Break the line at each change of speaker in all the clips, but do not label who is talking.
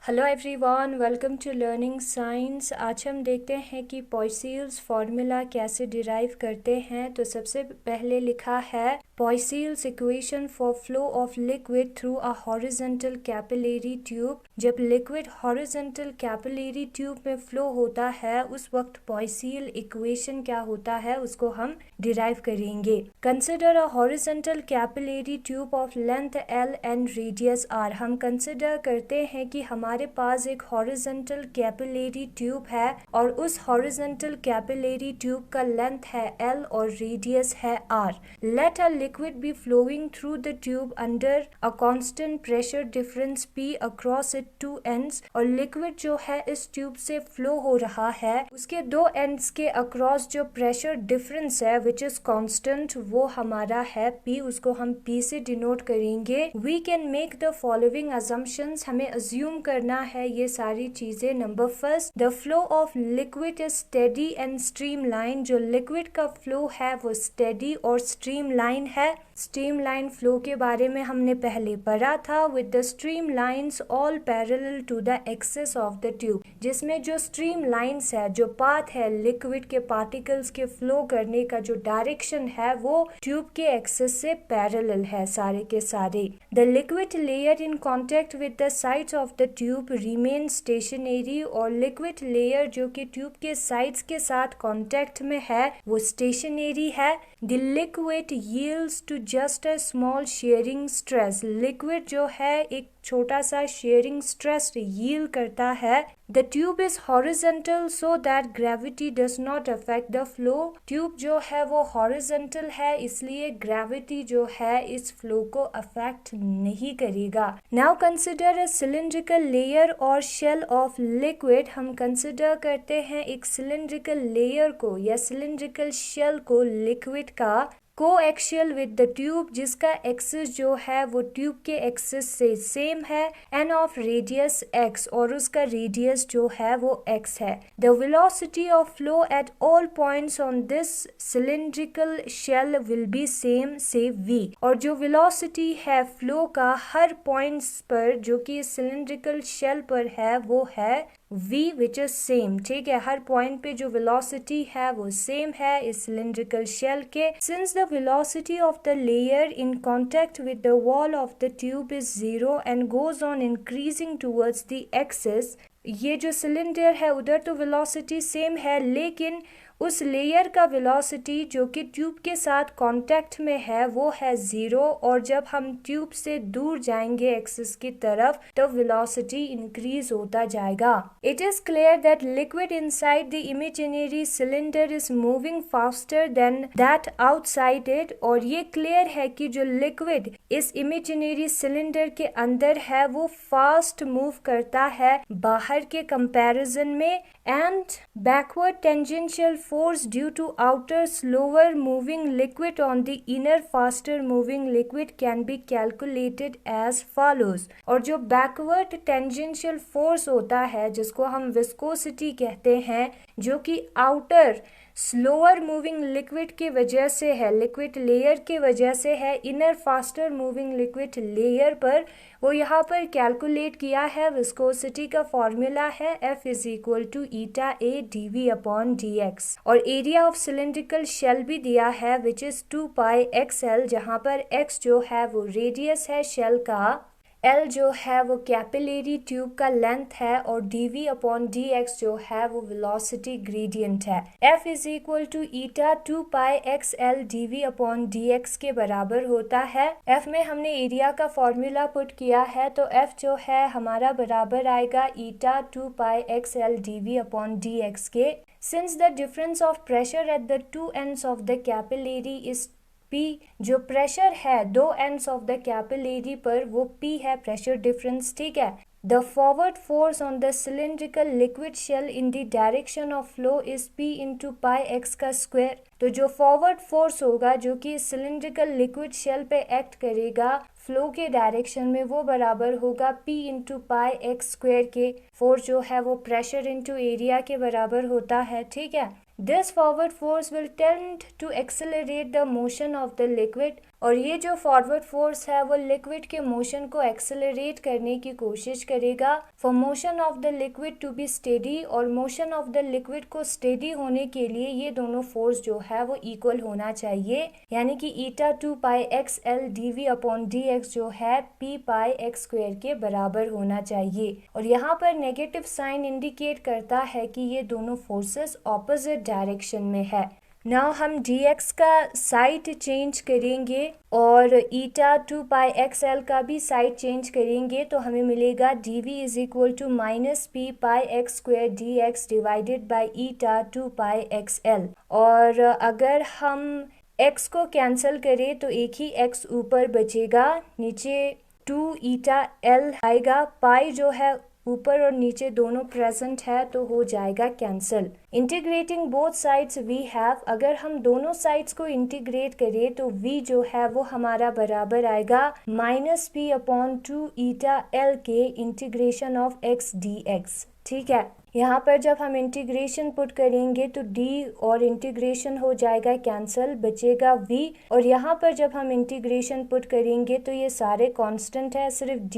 Hello everyone, welcome to learning science. आज हम देखते हैं कि पॉइसिल्स फार्मूला कैसे डिराइव करते हैं। तो सबसे पहले लिखा है Poiseuille's equation for flow of liquid through a horizontal capillary tube. जब लिक्विड हॉरिजॉन्टल कैपिलरी ट्यूब में फ्लो होता है उस वक्त पॉइसिल इक्वेशन क्या होता है उसको हम डिराइव करेंगे। Consider a horizontal capillary tube of length L and radius R। हम कंसिडर करते हैं कि हमारे पास एक हॉरिजॉन्टल कैपिलरी ट्यूब है और उस हॉरिजॉन्टल कैपिलरी ट्यूब का लेंथ है L और रेडियस है R। Let a liquid be flowing through the tube under a constant pressure difference P across it two ends. और लिक्विड जो है इस ट्यूब से फ्लो हो रहा है, उसके दो एंड्स के अक्रॉस जो प्रेशर डिफरेंस है विच इज कांस्टेंट वो हमारा है P, उसको हम P से डिनोट करेंगे। We can make the following assumptions. हमें अज्यूम करना है ये सारी चीजें। Number first, the flow of liquid is steady and streamline. जो लिक्विड का फ्लो है वो स्टेडी और स्ट्रीमलाइन है। स्ट्रीमलाइन फ्लो के बारे में हमने पहले पढ़ा था। With the streamlines all parallel to the axis of the tube, जिसमें जो स्ट्रीम लाइन्स है, जो पाथ है लिक्विड के पार्टिकल्स के फ्लो करने का जो डायरेक्शन है वो ट्यूब के एक्सिस से पैरेलल है सारे के सारे। The liquid layer in contact with the sides of the tube remain stationery. और लिक्विड लेयर जो कि ट्यूब के साइड्स के साथ कॉन्टेक्ट में है वो स्टेशनरी है। The liquid yields to just a small shearing stress. लिक्विड जो है एक छोटा सा शेयरिंग स्ट्रेस यील्ड करता है। The tube is horizontal so that gravity does not affect the flow. Tube जो है वो हॉरिजॉन्टल है इसलिए ग्रेविटी जो है इस फ्लो को अफेक्ट नहीं करेगा। Now consider a cylindrical layer और शेल ऑफ लिक्विड। हम कंसिडर करते हैं एक सिलिंड्रिकल लेयर को या सिलिंड्रिकल शेल को लिक्विड का कोएक्सियल विद द ट्यूब, जिसका एक्सिस जो है वो ट्यूब के एक्सिस से सेम है एंड ऑफ रेडियस x, और उसका रेडियस जो है वो x है। The velocity of flow at all points on this cylindrical shell will be same से v। और जो वेलोसिटी है फ्लो का हर पॉइंट्स पर जो कि सिलिंड्रिकल शेल पर है वो है v विच इज सेम। ठीक है, हर पॉइंट पे जो वेलोसिटी है वो सेम है इस सिलिंड्रिकल शेल के। Since the velocity of the layer in contact with the wall of the tube is 0 and goes on increasing towards the axis. ये जो सिलेंडर है उधर तो वेलोसिटी सेम है लेकिन उस लेयर का वेलोसिटी जो कि ट्यूब के साथ कांटेक्ट में है वो है 0, और जब हम ट्यूब से दूर जाएंगे एक्सिस की तरफ तो वेलोसिटी इंक्रीज होता जाएगा। It is clear that liquid inside the imaginary cylinder is moving faster than that outside it. और ये क्लियर है कि जो लिक्विड इस इमेजिनरी सिलेंडर के अंदर है वो फास्ट मूव करता है बाहर के कंपैरिजन में। And backward tangential force due to outer slower moving liquid on the inner faster moving liquid can be calculated as follows। और जो backward tangential force होता है जिसको हम viscosity कहते हैं, जो कि outer स्लोअर मूविंग लिक्विड की वजह से है, लिक्विड लेयर की वजह से है inner faster moving liquid layer पर, वो यहाँ पर कैलकुलेट किया है। विस्कोसिटी का फॉर्मूला है F is equal to eta A dV upon dx। और एरिया ऑफ सिलिंड्रिकल शेल भी दिया है विच इज 2 पाई XL, जहाँ पर x जो है वो रेडियस है शेल का, L जो है वो कैपिलरी ट्यूब का लेंथ है और dV अपॉन dx जो है वो वेलोसिटी ग्रेडियंट है। F is equal to eta 2 pi XL dV upon dx के बराबर होता है। F में हमने एरिया का फॉर्मूला पुट किया है तो F जो है हमारा बराबर आएगा ईटा 2 pi XL dV upon dx के। Since the difference of pressure at the two ends of the capillary is P, जो प्रेशर है दो एंड्स ऑफ द कैपिलरी पर वो P है प्रेशर डिफरेंस। ठीक है, the forward force on the cylindrical liquid shell in the direction of flow is P into pi x का square. तो जो फॉरवर्ड फोर्स होगा जो कि सिलिंड्रिकल लिक्विड शेल पे एक्ट करेगा फ्लो के डायरेक्शन में वो बराबर होगा P into pi x square के। फोर्स जो है वो प्रेशर इंटू एरिया के बराबर होता है। ठीक है, This forward force will tend to accelerate the motion of the liquid, और ये जो फॉरवर्ड फोर्स है वो लिक्विड के मोशन को एक्सेलरेट करने की कोशिश करेगा। For motion of the liquid to be steady, और मोशन ऑफ द लिक्विड को स्टेडी होने के लिए ये दोनों फोर्स जो है वो इक्वल होना चाहिए, यानी कि eta 2 pi x L D V upon D X जो है पी पाई एक्स स्क्वायर के बराबर होना चाहिए। और यहाँ पर नेगेटिव साइन इंडिकेट करता है कि ये दोनों फोर्सेस ऑपोजिट डायरेक्शन में है। नाउ हम dx का साइड चेंज करेंगे और ईटा 2 पाई एक्स एल का भी साइड चेंज करेंगे, तो हमें मिलेगा dv is equal to minus p pi x square d x divided by eta 2 pi x L. और अगर हम x को कैंसिल करें तो एक ही x ऊपर बचेगा, नीचे 2 ईटा एल आएगा, पाई जो है ऊपर और नीचे दोनों प्रेजेंट है तो हो जाएगा cancel. Integrating both sides we have, अगर हम दोनों साइड्स को इंटीग्रेट करें तो v जो है वो हमारा बराबर आएगा minus P upon 2 eta L के इंटीग्रेशन ऑफ x dx। ठीक है, यहाँ पर जब हम इंटीग्रेशन पुट करेंगे तो d और इंटीग्रेशन हो जाएगा कैंसिल, बचेगा v, और यहाँ पर जब हम इंटीग्रेशन पुट करेंगे तो ये सारे कांस्टेंट है, सिर्फ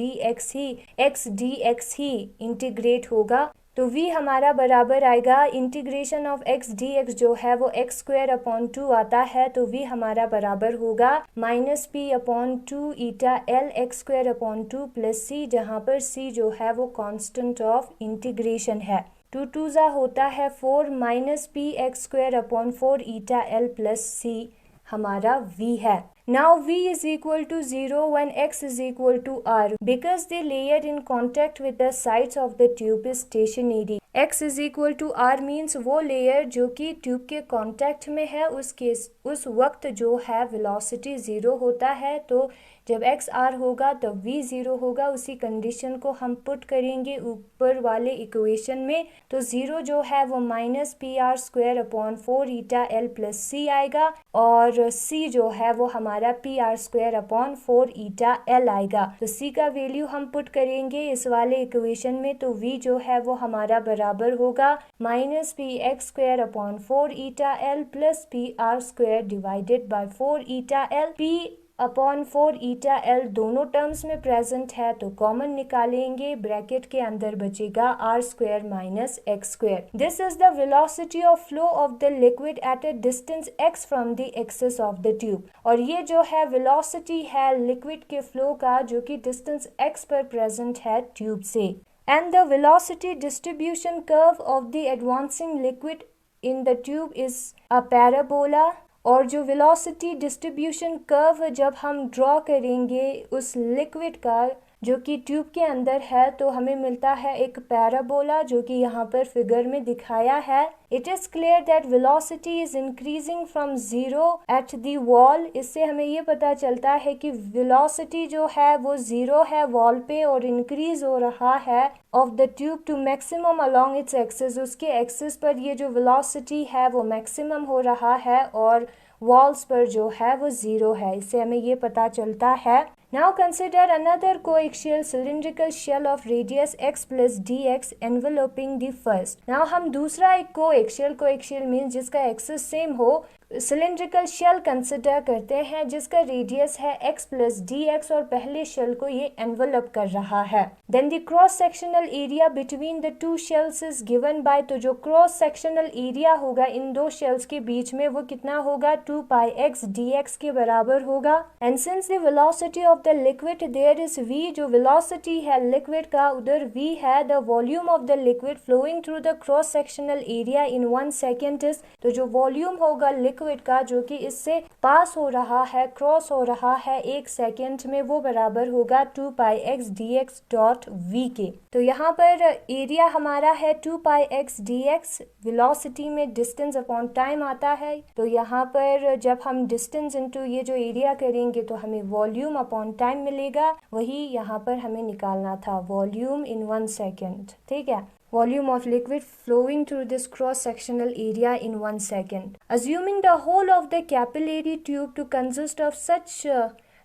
x dx ही इंटीग्रेट होगा, तो v हमारा बराबर आएगा इंटीग्रेशन ऑफ x dx जो है वो x स्क्वायर अपॉन 2 आता है, तो v हमारा बराबर होगा minus P upon 2 eta L x square upon 2 plus c, जहाँ पर c जो है वो कांस्टेंट ऑफ इंटीग्रेशन है। 2 2 जा होता है 4 minus p x square upon 4 eta L plus c हमारा v है। Now v is equal to 0 when x is equal to r, because the layer in contact with the sides of the tube is stationary. x is equal to r means वो layer जो कि tube के contact में है उस वक्त जो है वेलोसिटी 0 होता है, तो जब x r होगा तब v 0 होगा। उसी कंडीशन को हम पुट करेंगे ऊपर वाले इक्वेशन में, तो 0 जो है वो minus P r square upon 4 eta L plus c आएगा, और c जो है वो हमारा P r square upon 4 eta L आएगा। तो c का वैल्यू हम पुट करेंगे इस वाले इक्वेशन में, तो v जो है वो हमारा बराबर होगा minus p x square upon 4 eta L plus p r square divided by 4 eta L. p upon 4 eta L दोनों टर्म्स में प्रेजेंट है तो कॉमन निकालेंगे, ब्रैकेट के अंदर बचेगा r square minus x square. This is the velocity of flow of the liquid at a distance x from the axis of the tube, और ये जो है वेलोसिटी है लिक्विड के फ्लो का जो कि डिस्टेंस x पर प्रेजेंट है ट्यूब से। And the velocity distribution curve of the advancing liquid in the tube is a parabola, और जो वेलोसिटी डिस्ट्रीब्यूशन कर्व जब हम ड्रॉ करेंगे उस लिक्विड का जो कि ट्यूब के अंदर है तो हमें मिलता है एक पैराबोला जो कि यहाँ पर फिगर में दिखाया है। It is clear that velocity is increasing from 0 at the wall. इससे हमें ये पता चलता है कि वेलोसिटी जो है वो 0 है वॉल पे और इंक्रीज हो रहा है of the tube to maximum along its axis. उसके एक्सिस पर ये जो वेलोसिटी है वो मैक्सिमम हो रहा है और वॉल्स पर जो है वो 0 है। इससे हमें ये पता चलता है। Now consider another coaxial cylindrical shell of radius x plus dx enveloping the first. Now हम दूसरा एक coaxial means जिसका एक्सिस सेम हो सिलेंड्रिकल शेल कंसिडर करते हैं जिसका रेडियस है x प्लस dx और पहले शेल को ये एनवलप कर रहा है। Then the cross sectional area between the two shells is given by, तो जो क्रॉस सेक्शनल एरिया होगा इन दो शेल्स के बीच में वो कितना होगा 2 पाई x dx के बराबर होगा। And since the velocity of the liquid there is v, जो वेलोसिटी है लिक्विड का उधर v है, the volume of the liquid flowing through the cross sectional area in 1 second is, तो जो वॉल्यूम होगा लिक्विड का जो कि इससे पास हो रहा है क्रॉस हो रहा है 1 सेकेंड में वो बराबर होगा 2 पाई x dx डॉट v के। तो यहाँ पर एरिया हमारा है 2 पाई x dx, वेलोसिटी में डिस्टेंस अपॉन टाइम आता है, तो यहाँ पर जब हम डिस्टेंस इनटू ये जो एरिया करेंगे तो हमें वॉल्यूम अपॉन टाइम मिलेगा, वही यहाँ पर हमें निकालना था वॉल्यूम इन 1 सेकेंड। ठीक है, volume of liquid flowing through this cross-sectional area in 1 second. Assuming the whole of the capillary tube to consist of such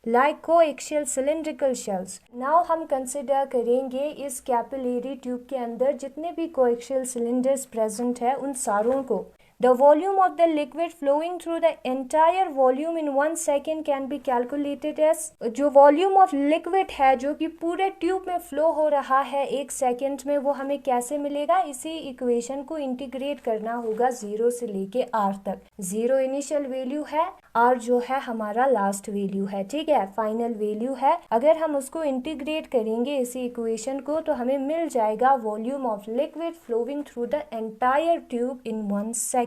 like coaxial cylindrical shells. Now हम consider करेंगे इस capillary tube के अंदर जितने भी coaxial cylinders present है उन सारों को। The volume of the liquid flowing through the entire volume in 1 second can be calculated as, जो वॉल्यूम ऑफ लिक्विड है जो कि पूरे ट्यूब में फ्लो हो रहा है 1 सेकेंड में, वो हमें कैसे मिलेगा? इसी इक्वेशन को इंटीग्रेट करना होगा 0 से लेके r तक। 0 इनिशियल वैल्यू है, r जो है हमारा लास्ट वैल्यू है, ठीक है, फाइनल वैल्यू है। अगर हम उसको इंटीग्रेट करेंगे इसी इक्वेशन को तो हमें मिल जाएगा volume of liquid flowing through the entire tube in 1 second.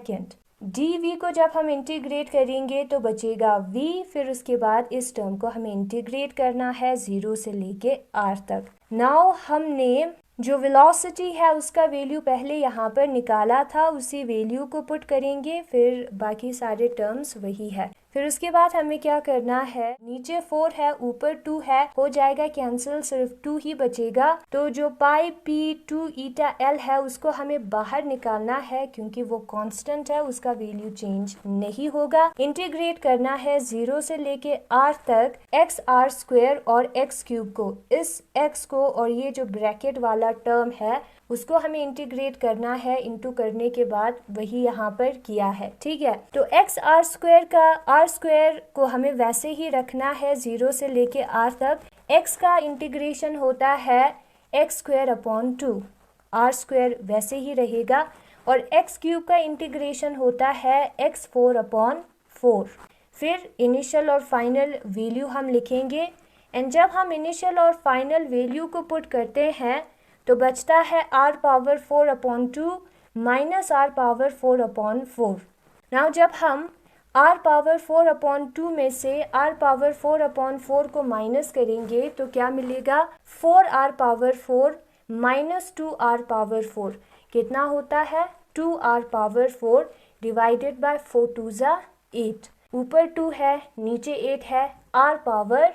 dv को जब हम इंटीग्रेट करेंगे तो बचेगा v, फिर उसके बाद इस टर्म को हमें इंटीग्रेट करना है 0 से लेके r तक। नाउ हमने जो वेलोसिटी है उसका वैल्यू पहले यहाँ पर निकाला था, उसी वैल्यू को पुट करेंगे, फिर बाकी सारे टर्म्स वही है। फिर उसके बाद हमें क्या करना है, नीचे 4 है ऊपर 2 है, हो जाएगा कैंसिल, सिर्फ 2 ही बचेगा। तो जो पाई p 2 ईटा l है उसको हमें बाहर निकालना है क्योंकि वो कांस्टेंट है, उसका वैल्यू चेंज नहीं होगा। इंटीग्रेट करना है 0 से लेके r तक x r स्क्वायर और x क्यूब को, इस x को और ये जो ब्रैकेट वाला टर्म है उसको हमें इंटीग्रेट करना है। इंटू करने के बाद वही यहाँ पर किया है, ठीक है। तो एक्स आर स्क्वायर का आर स्क्वायर को हमें वैसे ही रखना है 0 से लेके r तक। x का इंटीग्रेशन होता है x square upon 2, r square वैसे ही रहेगा, और x क्यूब का इंटीग्रेशन होता है एक्स 4 अपॉन 4। फिर इनिशियल और फाइनल वैल्यू हम लिखेंगे, एंड जब हम इनिशियल और फाइनल वैल्यू को पुट करते हैं तो बचता है r power 4 upon 2 minus r power 4 upon 4। Now जब हम r पावर 4 अपॉन 2 में से r पावर 4 अपॉन 4 को माइनस करेंगे तो क्या मिलेगा, 4r power 4 minus 2r power 4 कितना होता है, 2r पावर 4 डिवाइडेड बाय 4 2 ज़ा 8, ऊपर 2 है नीचे 8 है, r पावर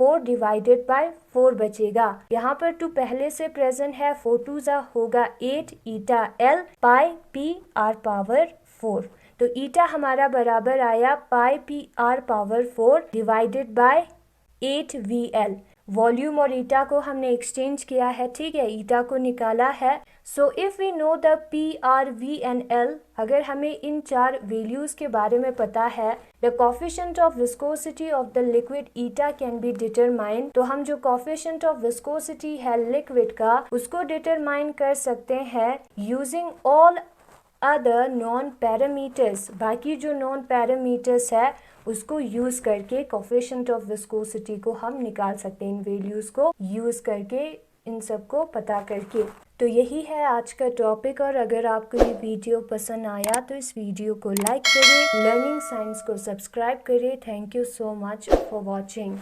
4 डिवाइडेड बाय 4 बचेगा। यहाँ पर 2 पहले से प्रेजेंट है, 4 2 ज़ा होगा 8 ईटा l पाई p r पावर 4। तो ईटा हमारा बराबर आया पाई p r power 4 divided by 8 VL। Volume और ईटा को हमने एक्सचेंज किया है, ठीक है, ईटा को निकाला है। So if we know the P R V and L, अगर हमें इन 4 वैल्यूज के बारे में पता है, the coefficient of viscosity of the liquid eta can be determine, तो हम जो कोफिशिएंट ऑफ विस्कोसिटी है लिक्विड का उसको डिटरमाइन कर सकते हैं using all other non parameters. बाकी जो नॉन पैरामीटर्स है उसको यूज करके कोफिशिएंट ऑफ विस्कोसिटी को हम निकाल सकते हैं, इन वैल्यूज को यूज करके, इन सब को पता करके। तो यही है आज का टॉपिक, और अगर आपको ये वीडियो पसंद आया तो इस वीडियो को लाइक करें, लर्निंग साइंस को सब्सक्राइब करें। Thank you so much for watching.